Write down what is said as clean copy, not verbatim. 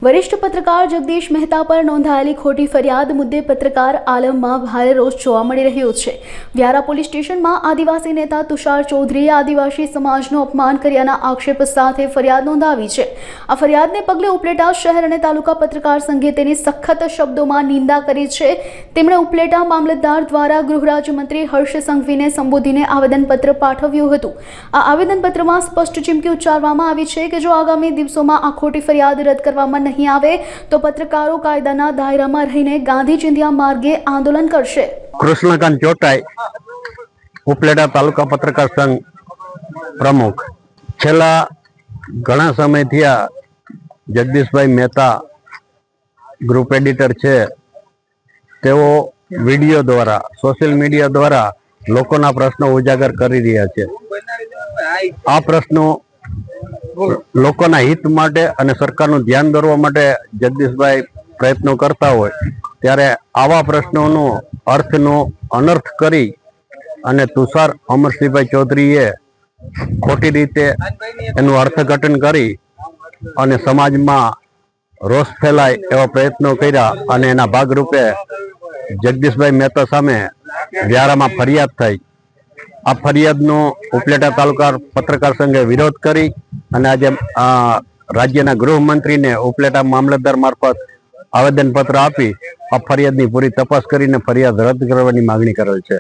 वरिष्ठ पत्रकार जगदीश मेहता पर नोंधाયેલી ખોટી ફરિયાદ મુદ્દે પત્રકાર આલમમાં ભારે રોષ જોવા મળી રહ્યો છે। વ્યારા પોલીસ સ્ટેશનમાં આદિવાસી નેતા તુષાર ચૌધરીએ આદિવાસી સમાજનું અપમાન કર્યાના આક્ષેપ સાથે ફરિયાદ નોંધાવી છે। આ ફરિયાદને પગલે ઉપલેટા શહેર અને તાલુકા પત્રકાર સંઘે તેની સખત શબ્દોમાં નિંદા કરી છે। તેમણે ઉપલેટા મામલતદાર દ્વારા ગૃહ રાજ્યમંત્રી હર્ષ સંઘવીને સંબોધીને આવેદનપત્ર પાઠવ્યું હતું। આ આવેદનપત્રમાં સ્પષ્ટ ચીમકી ઉચ્ચારવામાં આવી છે કે જો આગામી દિવસોમાં આ ખોટી ફરિયાદ રદ કરવામાં नहीं आवे तो पत्रकारों कायदाना दायरा में रहीने गांधी चिंध्या मार्गे आंदोलन करशे। कृष्णकांत चोटाई उपलेटा तालुका पत्रकार संघ प्रमुख छेल्ला घणा समय थी जगदीश भाई मेहता ग्रुप एडिटर छे तेओ विडियो द्वारा सोशल मीडिया द्वारा लोकोना प्रश्नों उजागर करी रह्या छे। आ प्रश्नों लोकोना हित माटे अने सरकारनुं ध्यान दौरवा माटे जगदीशभाई प्रयत्नो करता होय त्यारे आवा प्रश्नोनो अर्थनो अनर्थ करी अने तुषार अमरसिंहभाई चौधरीए खोटी रीते एनुं अर्थघटन करी अने समाजमां रोष फैलाय एवा प्रयत्नो कर्या अने एना भागरूपे जगदीशभाई मेहता सामे व्यारामां फरियाद थई। आ फरियादनो उपलेटा तालुका पत्रकार संघे विरोध करी અને આજે રાજ્યના ગૃહમંત્રીને ઉપલેટા મામલતદાર મારફત આવેદનપત્ર આપી આ ફરિયાદની પૂરી તપાસ કરીને ફરિયાદ રદ કરવાની માંગણી કરેલ છે।